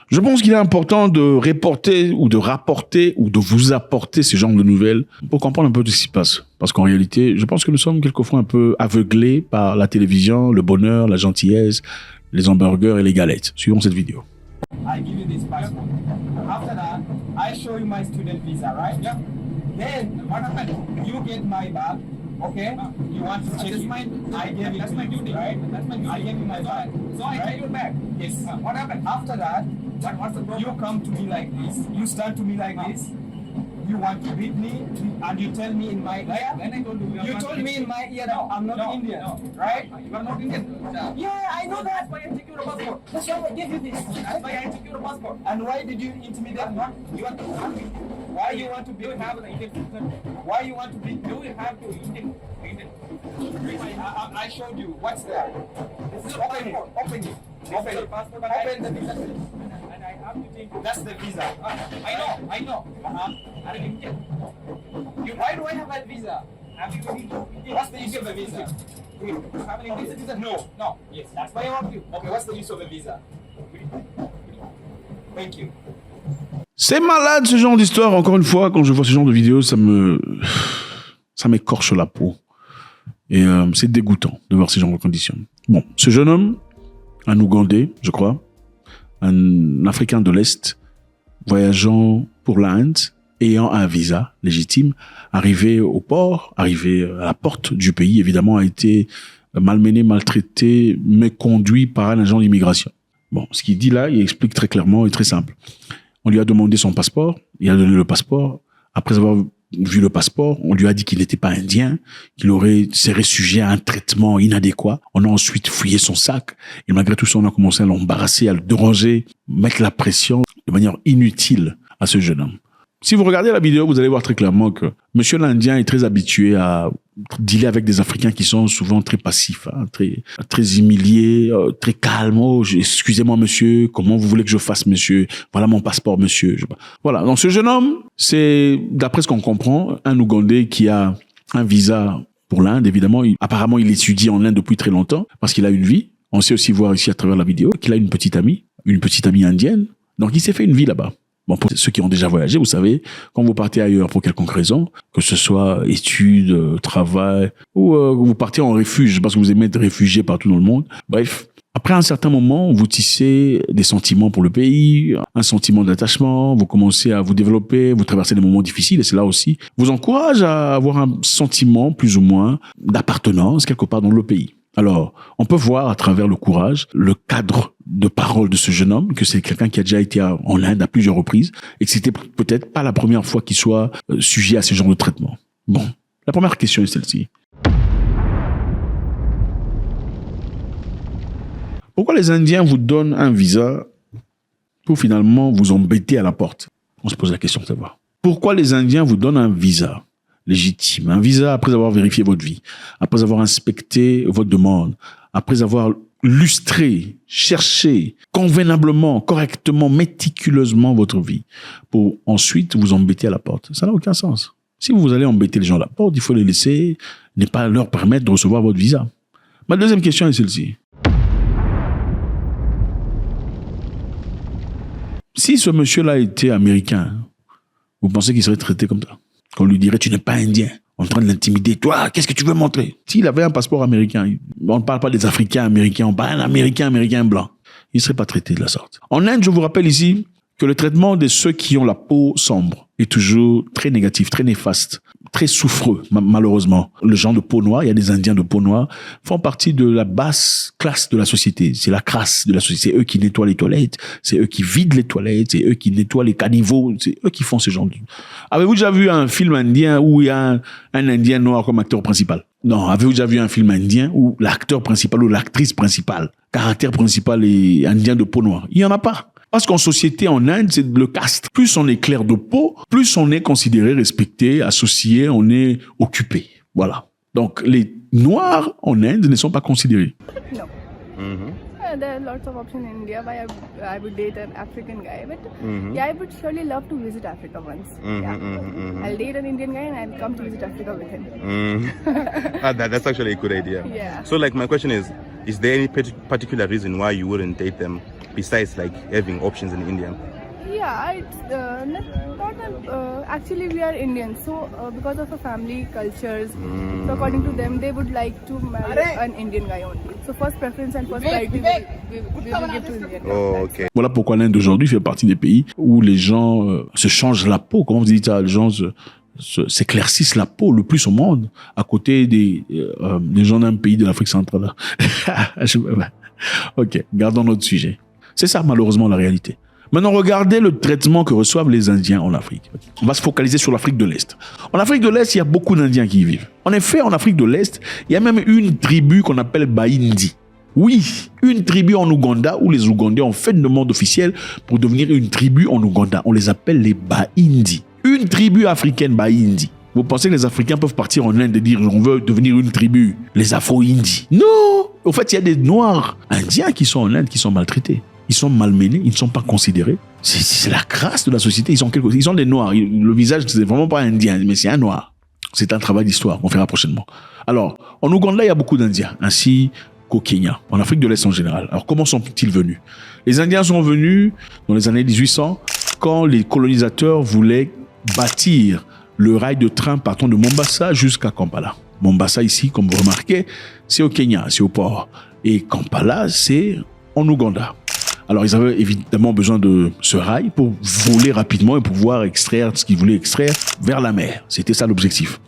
Je pense qu'il est important de reporter ou de rapporter ou de vous apporter ce genre de nouvelles pour comprendre un peu de ce qui se passe. Parce qu'en réalité, je pense que nous sommes quelquefois un peu aveuglés par la télévision, le bonheur, la gentillesse, les hamburgers et les galettes. Suivons cette vidéo. I give you this passport. After that, I show you my student visa, right? Yeah. Then what happened? You get my bag, okay? You want to check it? I gave it. That's my duty, right? That's my duty. I gave you my bag. So I take your bag. Yes. What happened? After that, what's the problem? You come to me like this. You stand to me like this. You want to beat me, and you tell me in my ear. When I told you, you told me in my ear that I'm not Indian, right? You are not Indian. Yeah, I know that. That's why I took your passport. That's why I gave you this. That's why I took your passport. And why did you intimidate me? You want to? Why you want to beat me? Have an Indian citizen? Why you want to beat me? You have to Indian. I showed you. What's there? This is open it. Open it. Open the passport. Open the visa. And I have to take. That's the visa. I know. I'm an Indian. Why do I have a visa? What's the use of a visa? You have an Indian citizen? No. Yes. That's why I want you. Okay. What's the use of a visa? Thank you. C'est malade ce genre d'histoire. Encore une fois, quand je vois ce genre de vidéos, ça m'écorche la peau. Et c'est dégoûtant de voir ces genre de conditions. Bon, ce jeune homme, un Ougandais, je crois, un Africain de l'Est, voyageant pour l'Inde, ayant un visa légitime, arrivé au port, arrivé à la porte du pays, évidemment, a été malmené, maltraité, méconduit par un agent d'immigration. Bon, ce qu'il dit là, il explique très clairement et très simple. On lui a demandé son passeport, il a donné le passeport. Après avoir vu le passeport, on lui a dit qu'il n'était pas indien, qu'il serait sujet à un traitement inadéquat. On a ensuite fouillé son sac et malgré tout ça, on a commencé à l'embarrasser, à le déranger, mettre la pression de manière inutile à ce jeune homme. Si vous regardez la vidéo, vous allez voir très clairement que Monsieur l'Indien est très habitué à dealer avec des Africains qui sont souvent très passifs, hein, très humiliés, très calmes. Oh, excusez-moi, monsieur, comment vous voulez que je fasse, monsieur? Voilà mon passeport, monsieur. Voilà. Donc ce jeune homme, c'est, d'après ce qu'on comprend, un Ougandais qui a un visa pour l'Inde. Évidemment, apparemment, il étudie en Inde depuis très longtemps parce qu'il a une vie. On sait aussi voir ici à travers la vidéo qu'il a une petite amie indienne. Donc il s'est fait une vie là-bas. Bon, pour ceux qui ont déjà voyagé, vous savez, quand vous partez ailleurs pour quelconque raison, que ce soit études, travail, ou vous partez en refuge parce que vous aimez être réfugié partout dans le monde. Bref, après un certain moment, vous tissez des sentiments pour le pays, un sentiment d'attachement, vous commencez à vous développer, vous traversez des moments difficiles et cela aussi vous encourage à avoir un sentiment plus ou moins d'appartenance quelque part dans le pays. Alors, on peut voir à travers le courage, le cadre de parole de ce jeune homme, que c'est quelqu'un qui a déjà été en Inde à plusieurs reprises et que c'était peut-être pas la première fois qu'il soit sujet à ce genre de traitement. Bon, la première question est celle-ci. Pourquoi les Indiens vous donnent un visa pour finalement vous embêter à la porte? On se pose la question de savoir. Pourquoi les Indiens vous donnent un visa légitime, un visa après avoir vérifié votre vie, après avoir inspecté votre demande, après avoir lustré, cherché convenablement, correctement, méticuleusement votre vie, pour ensuite vous embêter à la porte? Ça n'a aucun sens. Si vous allez embêter les gens à la porte, il faut les laisser, ne pas leur permettre de recevoir votre visa. Ma deuxième question est celle-ci. Si ce monsieur-là était américain, vous pensez qu'il serait traité comme ça? Qu'on lui dirait, tu n'es pas indien, en train de l'intimider. Toi, qu'est-ce que tu veux montrer? S'il avait un passeport américain, on ne parle pas des Africains américains, on parle d'un Américain blanc. Il ne serait pas traité de la sorte. En Inde, je vous rappelle ici que le traitement de ceux qui ont la peau sombre est toujours très négatif, très néfaste, très souffreux, malheureusement. Le genre de peau noire, il y a des Indiens de peau noire, font partie de la basse classe de la société. C'est la crasse de la société. C'est eux qui nettoient les toilettes, c'est eux qui vident les toilettes, c'est eux qui nettoient les caniveaux, c'est eux qui font ce genre de... Avez-vous déjà vu un film indien où il y a un Indien noir comme acteur principal? Non. Avez-vous déjà vu un film indien où l'acteur principal ou l'actrice principale, caractère principal est indien de peau noire? Il n'y en a pas. Parce qu'en société, en Inde, c'est le caste. Plus on est clair de peau, plus on est considéré, respecté, associé, on est occupé. Voilà. Donc, les Noirs en Inde ne sont pas considérés. No. There are lots of options in India. Why I would date an African guy, but yeah, I would surely love to visit Africa once. I'll date an Indian guy and I'll come to visit Africa with him. That's actually a good idea. Yeah. So, like, my question is there any particular reason why you wouldn't date them besides like having options in India? Yeah, it's actually we are Indians, so because of our family cultures, so according to them, they would like to marry an Indian guy only. So first preference and first priority we will give to Indian. Oh, okay. Voilà pourquoi l'Inde aujourd'hui fait partie des pays où les gens se changent la peau. Comment vous dites ça? Les gens s'éclaircissent la peau le plus au monde à côté des gens d'un pays de l'Afrique centrale. Ok, gardons notre sujet. C'est ça malheureusement la réalité. Maintenant, regardez le traitement que reçoivent les Indiens en Afrique. On va se focaliser sur l'Afrique de l'Est. En Afrique de l'Est, il y a beaucoup d'Indiens qui y vivent. En effet, en Afrique de l'Est, il y a même une tribu qu'on appelle Bahindi. Oui, une tribu en Ouganda où les Ougandais ont fait une demande officielle pour devenir une tribu en Ouganda. On les appelle les Bahindi. Une tribu africaine Bahindi. Vous pensez que les Africains peuvent partir en Inde et dire on veut devenir une tribu, les Afro-Indis? Non! En fait, il y a des Noirs indiens qui sont en Inde qui sont maltraités. Ils sont malmenés, ils ne sont pas considérés. C'est la crasse de la société. Ils sont des noirs. Le visage, c'est vraiment pas indien, mais c'est un noir. C'est un travail d'histoire qu'on fera prochainement. Alors, en Ouganda, il y a beaucoup d'Indiens, ainsi qu'au Kenya, en Afrique de l'Est en général. Alors, comment sont-ils venus? Les Indiens sont venus dans les années 1800, quand les colonisateurs voulaient bâtir le rail de train partant de Mombasa jusqu'à Kampala. Mombasa, ici, comme vous remarquez, c'est au Kenya, c'est au port. Et Kampala, c'est en Ouganda. Alors, ils avaient évidemment besoin de ce rail pour voler rapidement et pouvoir extraire ce qu'ils voulaient extraire vers la mer. C'était ça l'objectif.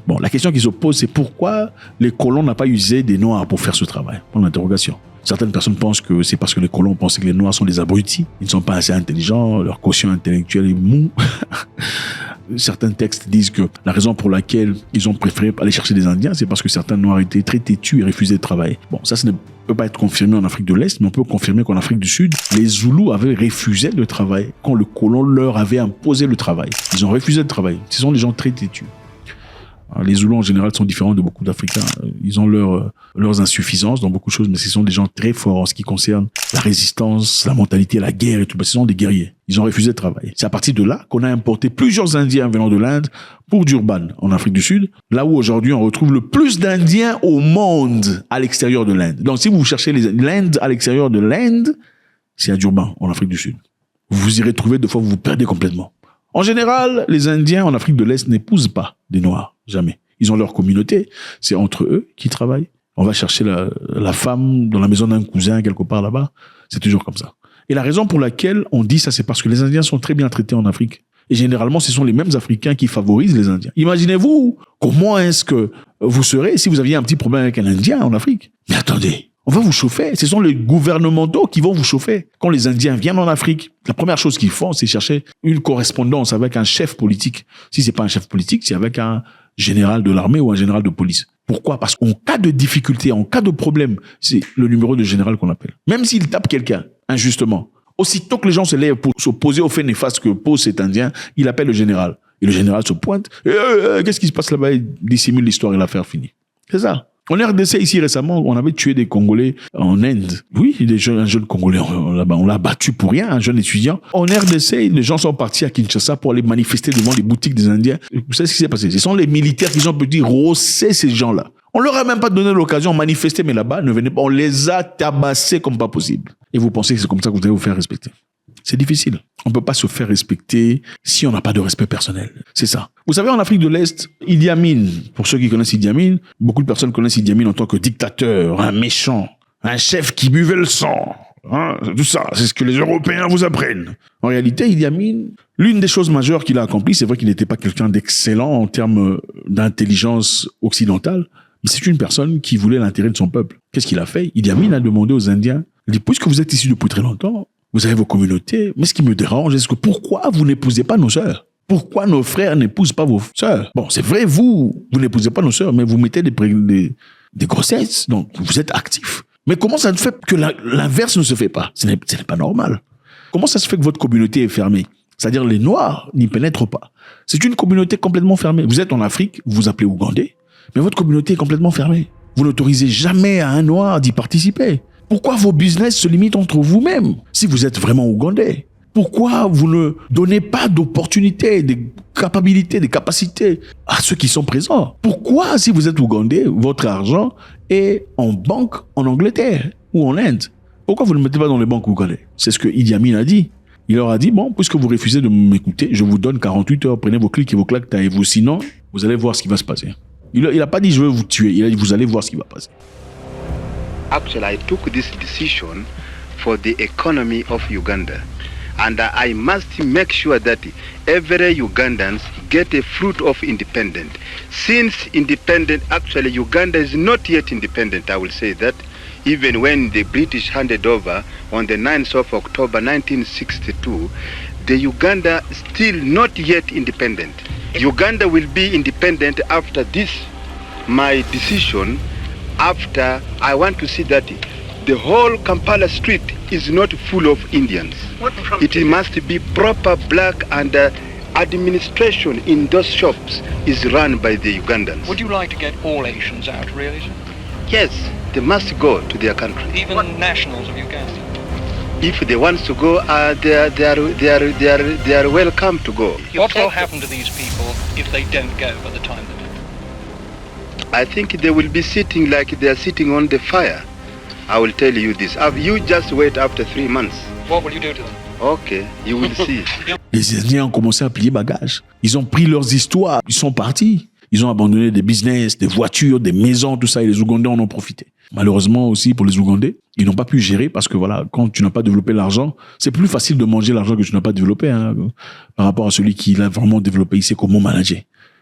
Bon, la question qui se pose, c'est pourquoi les colons n'ont pas usé des Noirs pour faire ce travail? Pour l'interrogation. Certaines personnes pensent que c'est parce que les colons pensaient que les Noirs sont des abrutis. Ils ne sont pas assez intelligents, leur quotient intellectuel est mou. Certains textes disent que la raison pour laquelle ils ont préféré aller chercher des Indiens, c'est parce que certains Noirs étaient très têtus et refusaient de travailler. Bon, ça ne peut pas être confirmé en Afrique de l'Est, mais on peut confirmer qu'en Afrique du Sud, les Zoulous avaient refusé le travail quand le colon leur avait imposé le travail. Ils ont refusé de travailler. Ce sont des gens très têtus. Les Zoulous en général sont différents de beaucoup d'Africains. Ils ont leurs insuffisances dans beaucoup de choses, mais ce sont des gens très forts en ce qui concerne la résistance, la mentalité, la guerre et tout. Ce sont des guerriers. Ils ont refusé de travailler. C'est à partir de là qu'on a importé plusieurs Indiens venant de l'Inde pour Durban, en Afrique du Sud, là où aujourd'hui on retrouve le plus d'Indiens au monde à l'extérieur de l'Inde. Donc si vous cherchez l'Inde à l'extérieur de l'Inde, c'est à Durban, en Afrique du Sud. Vous irez trouver, des fois vous vous perdez complètement. En général, les Indiens en Afrique de l'Est n'épousent pas des Noirs. Jamais. Ils ont leur communauté. C'est entre eux qu'ils travaillent. On va chercher la femme dans la maison d'un cousin quelque part là-bas. C'est toujours comme ça. Et la raison pour laquelle on dit ça, c'est parce que les Indiens sont très bien traités en Afrique. Et généralement, ce sont les mêmes Africains qui favorisent les Indiens. Imaginez-vous, comment est-ce que vous serez si vous aviez un petit problème avec un Indien en Afrique? Mais attendez, on va vous chauffer. Ce sont les gouvernementaux qui vont vous chauffer. Quand les Indiens viennent en Afrique, la première chose qu'ils font, c'est chercher une correspondance avec un chef politique. Si c'est pas un chef politique, c'est avec un général de l'armée ou un général de police. Pourquoi? Parce qu'en cas de difficulté, en cas de problème, c'est le numéro de général qu'on appelle. Même s'il tape quelqu'un, injustement, aussitôt que les gens se lèvent pour s'opposer au fait néfaste que pose cet Indien, il appelle le général. Et le général se pointe. Qu'est-ce qui se passe là-bas? Il dissimule l'histoire et l'affaire finie. C'est ça. En RDC, ici, récemment, on avait tué des Congolais en Inde. Oui, un jeune Congolais, on l'a battu pour rien, un jeune étudiant. En RDC, les gens sont partis à Kinshasa pour aller manifester devant les boutiques des Indiens. Vous savez ce qui s'est passé? Ce sont les militaires qui ont pu rosser ces gens-là. On leur a même pas donné l'occasion de manifester, mais là-bas, ne venez pas. On les a tabassés comme pas possible. Et vous pensez que c'est comme ça que vous allez vous faire respecter? C'est difficile. On ne peut pas se faire respecter si on n'a pas de respect personnel. C'est ça. Vous savez, en Afrique de l'Est, Idi Amin, pour ceux qui connaissent Idi Amin, beaucoup de personnes connaissent Idi Amin en tant que dictateur, un méchant, un chef qui buvait le sang. Tout ça, c'est ce que les Européens vous apprennent. En réalité, Idi Amin, l'une des choses majeures qu'il a accomplies, c'est vrai qu'il n'était pas quelqu'un d'excellent en termes d'intelligence occidentale, mais c'est une personne qui voulait l'intérêt de son peuple. Qu'est-ce qu'il a fait? Idi Amin a demandé aux Indiens, il dit, puisque vous êtes ici depuis très longtemps, vous avez vos communautés, mais ce qui me dérange, c'est que pourquoi vous n'épousez pas nos sœurs? Pourquoi nos frères n'épousent pas vos sœurs? Bon, c'est vrai, vous n'épousez pas nos sœurs, mais vous mettez des grossesses, donc vous êtes actifs. Mais comment ça se fait que l'inverse ne se fait pas? Ce n'est pas normal. Comment ça se fait que votre communauté est fermée? C'est-à-dire les Noirs n'y pénètrent pas. C'est une communauté complètement fermée. Vous êtes en Afrique, vous vous appelez Ougandais, mais votre communauté est complètement fermée. Vous n'autorisez jamais à un Noir d'y participer. Pourquoi vos business se limitent entre vous-mêmes si vous êtes vraiment Ougandais? Pourquoi vous ne donnez pas d'opportunités, des capacités, des capacités à ceux qui sont présents? Pourquoi, si vous êtes Ougandais, votre argent est en banque en Angleterre ou en Inde? Pourquoi vous ne le mettez pas dans les banques ougandais? C'est ce que Idi Amin a dit. Il leur a dit, bon, puisque vous refusez de m'écouter, je vous donne 48 heures, prenez vos clics et vos claques, taillez-vous. Sinon, vous allez voir ce qui va se passer. Il n'a pas dit, je veux vous tuer. Il a dit, vous allez voir ce qui va passer. Actually, I took this decision for the economy of Uganda. And I must make sure that every Ugandans get a fruit of independence. Since actually Uganda is not yet independent, I will say that. Even when the British handed over on the 9th of October 1962, the Uganda still not yet independent. Uganda will be independent after this, my decision, after I want to see that the whole Kampala street is not full of Indians. It must be proper black and administration in those shops is run by the Ugandans. Would you like to get all Asians out, really? Yes, they must go to their country. Even nationals of Uganda? If they want to go, they are welcome to go. What will happen to these people if they don't go by the time they do? I think they will be sitting like they are sitting on the fire. I will tell you this. You just wait after 3 months. What will you do to them? Okay, you will see. Les Indiens ont commencé à plier bagages. Ils ont pris leurs histoires. Ils sont partis. Ils ont abandonné des business, des voitures, des maisons, tout ça. Et les Ougandais en ont profité. Malheureusement aussi pour les Ougandais, ils n'ont pas pu gérer parce que voilà, quand tu n'as pas développé l'argent, c'est plus facile de manger l'argent que tu n'as pas développé par rapport à celui qui l'a vraiment développé. Il sait comment manager.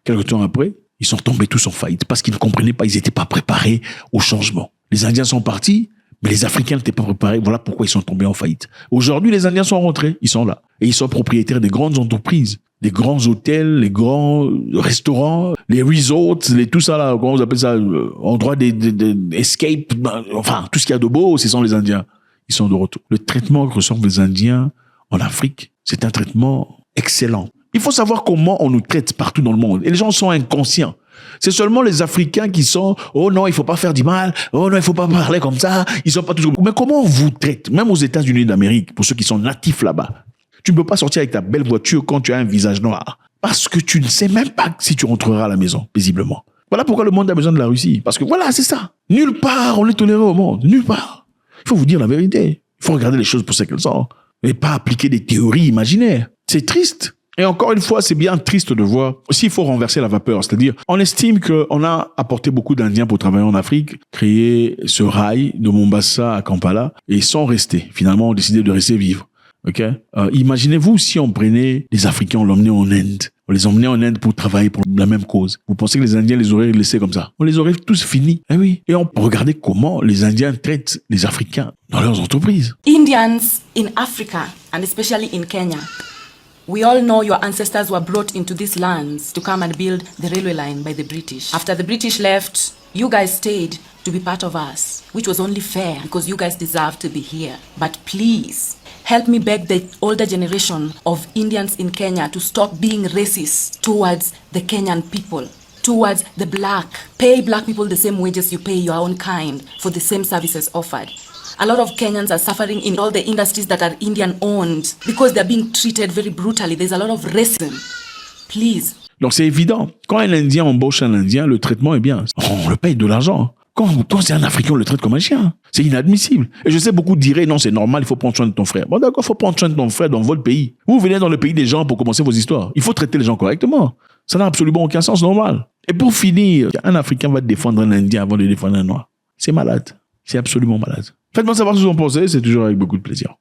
Quelque temps après, ils sont tombés tous en faillite parce qu'ils ne comprenaient pas, ils n'étaient pas préparés au changement. Les Indiens sont partis, mais les Africains n'étaient pas préparés. Voilà pourquoi ils sont tombés en faillite. Aujourd'hui, les Indiens sont rentrés, ils sont là. Et ils sont propriétaires des grandes entreprises, des grands hôtels, les grands restaurants, les resorts, tout ça là, comment vous appelez ça, endroits d'escape, enfin, tout ce qu'il y a de beau, ce sont les Indiens. Ils sont de retour. Le traitement que reçoivent les Indiens en Afrique, c'est un traitement excellent. Il faut savoir comment on nous traite partout dans le monde. Et les gens sont inconscients. C'est seulement les Africains qui sont « Oh non, il faut pas faire du mal. Oh non, il faut pas parler comme ça. » Ils sont pas tous... Mais comment on vous traite? Même aux États-Unis d'Amérique, pour ceux qui sont natifs là-bas. Tu ne peux pas sortir avec ta belle voiture quand tu as un visage noir. Parce que tu ne sais même pas si tu rentreras à la maison, paisiblement. Voilà pourquoi le monde a besoin de la Russie. Parce que voilà, c'est ça. Nulle part on est toléré au monde. Nulle part. Il faut vous dire la vérité. Il faut regarder les choses pour ce qu'elles sont. Et pas appliquer des théories imaginaires. C'est triste. Et encore une fois, c'est bien triste de voir. Aussi, il faut renverser la vapeur. C'est-à-dire, on estime qu'on a apporté beaucoup d'Indiens pour travailler en Afrique, créer ce rail de Mombasa à Kampala, et ils sont restés. Finalement, on a décidé de rester vivre. Okay? Imaginez-vous si on prenait les Africains, on l'emmenait en Inde. On les emmenait en Inde pour travailler pour la même cause. Vous pensez que les Indiens les auraient laissés comme ça? On les aurait tous finis. Eh oui. Et on regardait comment les Indiens traitent les Africains dans leurs entreprises. Indians in Africa, and especially in Kenya, we all know your ancestors were brought into these lands to come and build the railway line by the British. After the British left, you guys stayed to be part of us, which was only fair because you guys deserve to be here. But please, help me beg the older generation of Indians in Kenya to stop being racist towards the Kenyan people, towards the black. Pay black people the same wages you pay your own kind for the same services offered. A lot of Kenyans are suffering in all the industries that are Indian-owned because they're being treated very brutally. There's a lot of racism. Please. Donc c'est évident. Quand un Indien embauche un Indien, le traitement est bien. On le paye de l'argent. Quand c'est un Africain, on le traite comme un chien. C'est inadmissible. Et je sais, beaucoup diraient, non, c'est normal, il faut prendre soin de ton frère. Bon, d'accord, il faut prendre soin de ton frère dans votre pays. Vous venez dans le pays des gens pour commencer vos histoires. Il faut traiter les gens correctement. Ça n'a absolument aucun sens normal. Et pour finir, un Africain va défendre un Indien avant de défendre un Noir. C'est malade. C'est absolument malade. Faites-moi savoir ce que vous en pensez, c'est toujours avec beaucoup de plaisir.